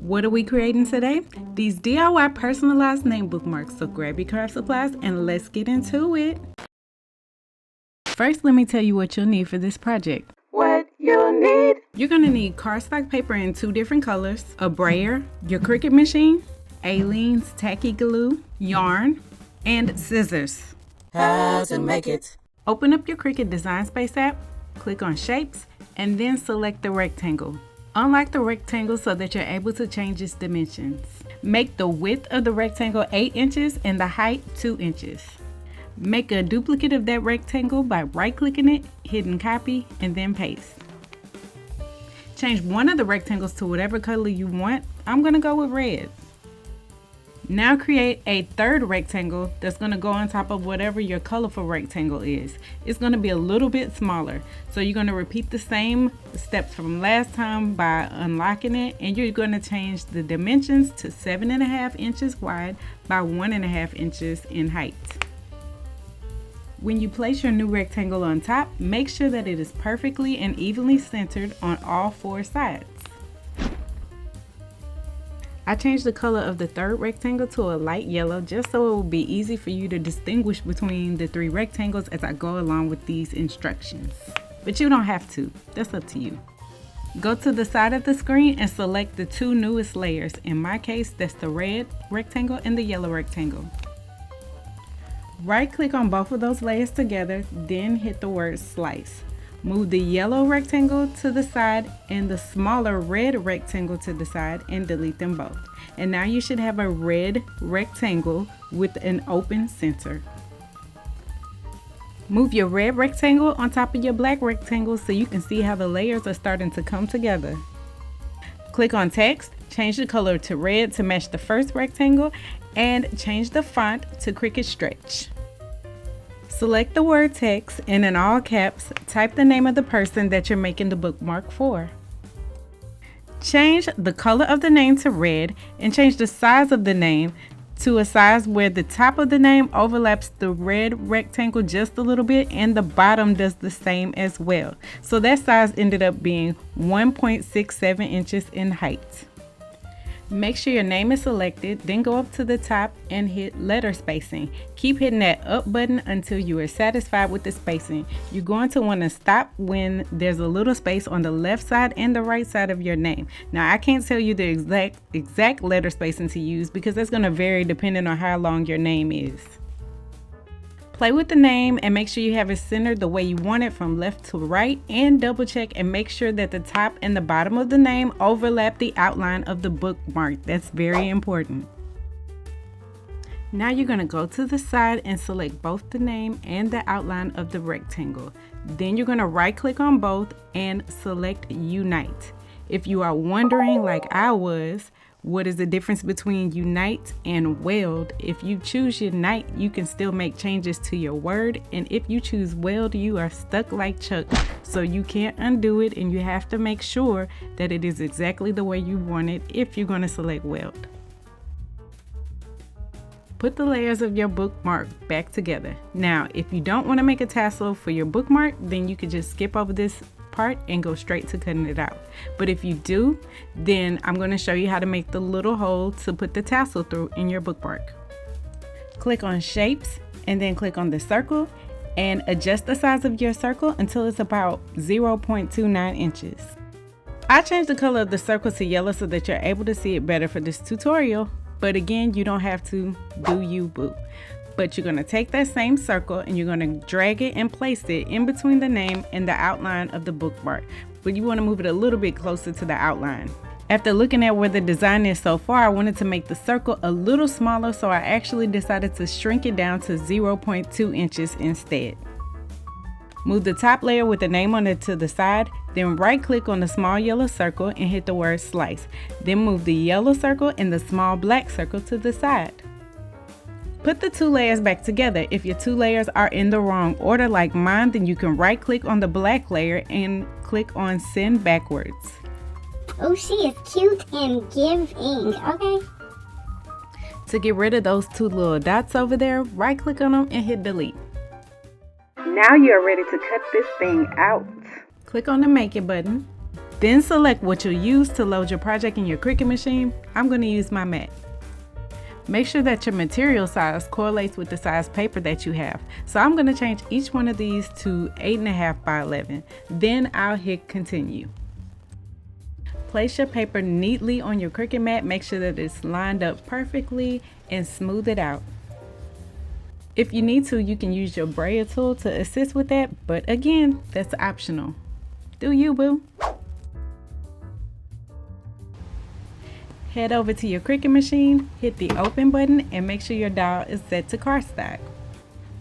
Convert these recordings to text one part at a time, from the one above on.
What are we creating today? These DIY personalized name bookmarks. So grab your craft supplies and let's get into it. First, let me tell you what you'll need for this project. What you'll need? You're going to need cardstock paper in 2 different colors, a brayer, your Cricut machine, Aleene's tacky glue, yarn, and scissors. How to make it. Open up your Cricut Design Space app, click on Shapes, and then select the rectangle. Unlock the rectangle so that you're able to change its dimensions. Make the width of the rectangle 8 inches and the height 2 inches. Make a duplicate of that rectangle by right-clicking it, hitting copy, and then paste. Change one of the rectangles to whatever color you want. I'm going to go with red. Now create a third rectangle that's going to go on top of whatever your colorful rectangle is. It's going to be a little bit smaller. So you're going to repeat the same steps from last time by unlocking it, and you're going to change the dimensions to 7.5 inches wide by 1.5 inches in height. When you place your new rectangle on top, make sure that it is perfectly and evenly centered on all 4 sides. I changed the color of the third rectangle to a light yellow just so it will be easy for you to distinguish between the 3 rectangles as I go along with these instructions. But you don't have to, that's up to you. Go to the side of the screen and select the 2 newest layers. In my case, that's the red rectangle and the yellow rectangle. Right click on both of those layers together, then hit the word slice. Move the yellow rectangle to the side and the smaller red rectangle to the side and delete them both. And now you should have a red rectangle with an open center. Move your red rectangle on top of your black rectangle so you can see how the layers are starting to come together. Click on text, change the color to red to match the first rectangle, and change the font to Cricut Stretch. Select the word text and in all caps, type the name of the person that you're making the bookmark for. Change the color of the name to red and change the size of the name to a size where the top of the name overlaps the red rectangle just a little bit and the bottom does the same as well. So that size ended up being 1.67 inches in height. Make sure your name is selected, then go up to the top and hit letter spacing. Keep hitting that up button until you are satisfied with the spacing. You're going to want to stop when there's a little space on the left side and the right side of your name. Now I can't tell you the exact letter spacing to use because that's going to vary depending on how long your name is. Play with the name and make sure you have it centered the way you want it from left to right, and double check and make sure that the top and the bottom of the name overlap the outline of the bookmark. That's very important. Now you're going to go to the side and select both the name and the outline of the rectangle. Then you're going to right click on both and select Unite. If you are wondering, like I was, what is the difference between unite and weld? If you choose unite, you can still make changes to your word, and if you choose weld, you are stuck like Chuck, so you can't undo it, and you have to make sure that it is exactly the way you want it if you're going to select weld. Put the layers of your bookmark back together. Now, if you don't want to make a tassel for your bookmark, then you could just skip over this part and go straight to cutting it out. But if you do, then I'm going to show you how to make the little hole to put the tassel through in your bookmark. Click on Shapes and then click on the circle and adjust the size of your circle until it's about 0.29 inches. I changed the color of the circle to yellow so that you're able to see it better for this tutorial, but again, you don't have to, do you boo. But you're going to take that same circle and you're going to drag it and place it in between the name and the outline of the bookmark. But you want to move it a little bit closer to the outline. After looking at where the design is so far, I wanted to make the circle a little smaller, so I actually decided to shrink it down to 0.2 inches instead. Move the top layer with the name on it to the side, then right click on the small yellow circle and hit the word slice. Then move the yellow circle and the small black circle to the side. Put the 2 layers back together. If your 2 layers are in the wrong order like mine, then you can right click on the black layer and click on send backwards. Oh, she is cute and giving. Okay. To get rid of those 2 little dots over there, right click on them and hit delete. Now you're ready to cut this thing out. Click on the Make It button Then select what you'll use to load your project in your Cricut machine. I'm going to use my mat. Make sure that your material size correlates with the size paper that you have. So I'm going to change each one of these to 8.5 by 11. Then I'll hit continue. Place your paper neatly on your Cricut mat. Make sure that it's lined up perfectly and smooth it out. If you need to, you can use your brayer tool to assist with that, but again, that's optional. Do you, boo? Head over to your Cricut machine, hit the open button, and make sure your dial is set to cardstock.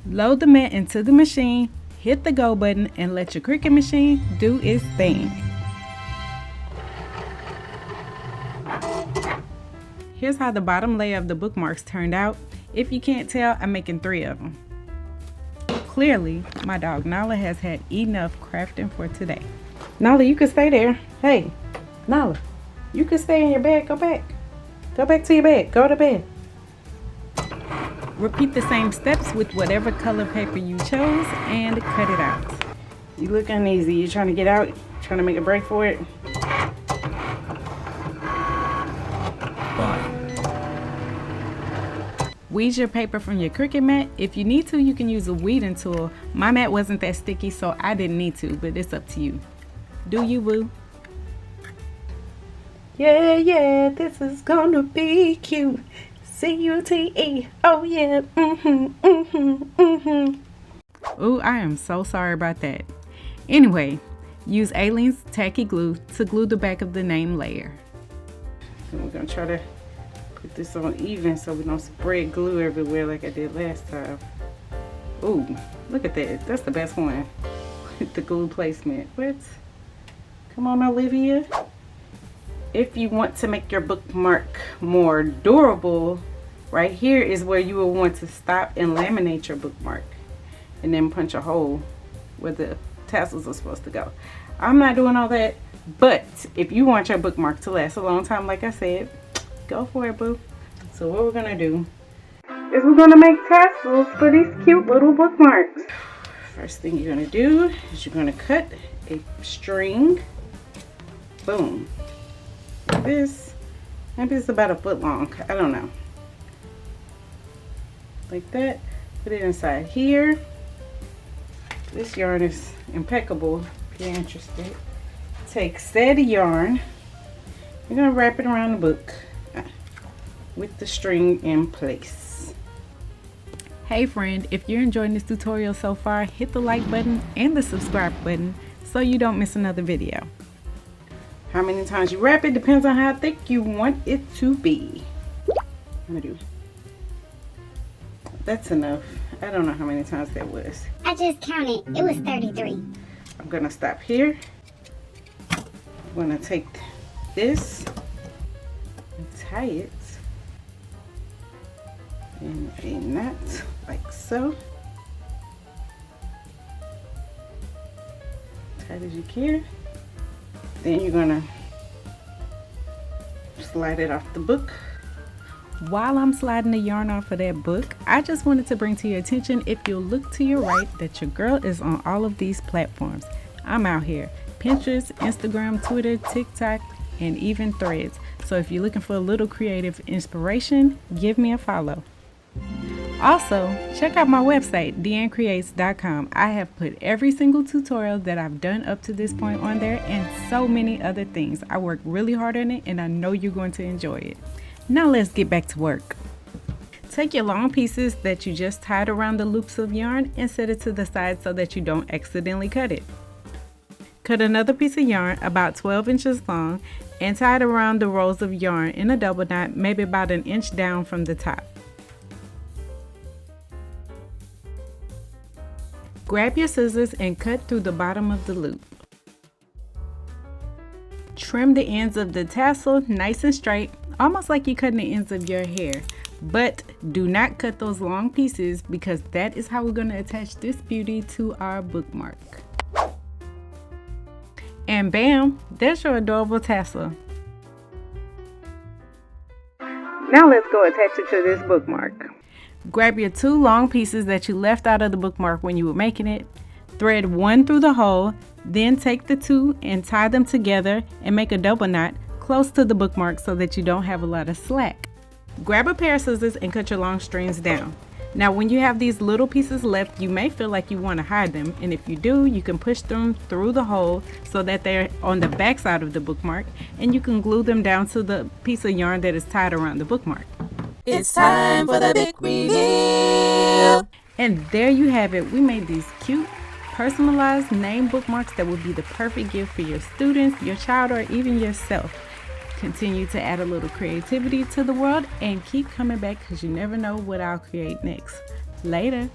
Load the mat into the machine, hit the go button, and let your Cricut machine do its thing. Here's how the bottom layer of the bookmarks turned out. If you can't tell, I'm making 3 of them. Clearly, my dog Nala has had enough crafting for today. Nala, you can stay there. Hey, Nala, you can stay in your bed. Go back. Go back to your bed. Go to bed. Repeat the same steps with whatever color paper you chose and cut it out. You look uneasy. You trying to get out? Trying to make a break for it? Weed your paper from your Cricut mat. If you need to, you can use a weeding tool. My mat wasn't that sticky, so I didn't need to, but it's up to you. Do you, boo? Yeah, this is gonna be cute. C-U-T-E, oh yeah, Ooh, I am so sorry about that. Anyway, use Aleen's tacky glue to glue the back of the name layer. And we're gonna try to put this on even so we don't spread glue everywhere like I did last time. Ooh, look at that. That's the best one. With the glue placement. What? Come on, Olivia. If you want to make your bookmark more durable, right here is where you will want to stop and laminate your bookmark. And then punch a hole where the tassels are supposed to go. I'm not doing all that, but if you want your bookmark to last a long time, like I said, go for it, boo. So what we're gonna do is we're gonna make tassels for these cute little bookmarks. First thing you're gonna do is you're gonna cut a string. Boom. Like this. Maybe it's about a foot long. I don't know. Like that. Put it inside here. This yarn is impeccable if you're interested. Take said yarn. You're gonna wrap it around the book with the string in place. Hey friend, if you're enjoying this tutorial so far, hit the like button and the subscribe button so you don't miss another video. How many times you wrap it depends on how thick you want it to be. I'm gonna do. That's enough. I don't know how many times that was. I just counted. It was 33. I'm gonna stop here. I'm gonna take this and tie it in a knot like so. Tight as you can. Then you're gonna slide it off the book. While I'm sliding the yarn off of that book, I just wanted to bring to your attention, if you'll look to your right, that your girl is on all of these platforms. I'm out here. Pinterest, Instagram, Twitter, TikTok, and even Threads. So if you're looking for a little creative inspiration, give me a follow. Also, check out my website, DeAnnCreates.com. I have put every single tutorial that I've done up to this point on there and so many other things. I work really hard on it and I know you're going to enjoy it. Now let's get back to work. Take your long pieces that you just tied around the loops of yarn and set it to the side so that you don't accidentally cut it. Cut another piece of yarn about 12 inches long and tie it around the rolls of yarn in a double knot, maybe about an inch down from the top. Grab your scissors and cut through the bottom of the loop. Trim the ends of the tassel nice and straight, almost like you're cutting the ends of your hair. But do not cut those long pieces because that is how we're going to attach this beauty to our bookmark. And bam, there's your adorable tassel. Now let's go attach it to this bookmark. Grab your two long pieces that you left out of the bookmark when you were making it, Thread one through the hole, then take the two and tie them together and make a double knot close to the bookmark so that you don't have a lot of slack. Grab a pair of scissors and cut your long strings down. Now when you have these little pieces left, you may feel like you want to hide them, and if you do, you can push them through the hole so that they're on the back side of the bookmark, and you can glue them down to the piece of yarn that is tied around the bookmark. It's time for the big reveal. And there you have it. We made these cute personalized name bookmarks that would be the perfect gift for your students, your child, or even yourself. Continue to add a little creativity to the world and keep coming back because you never know what I'll create next. Later.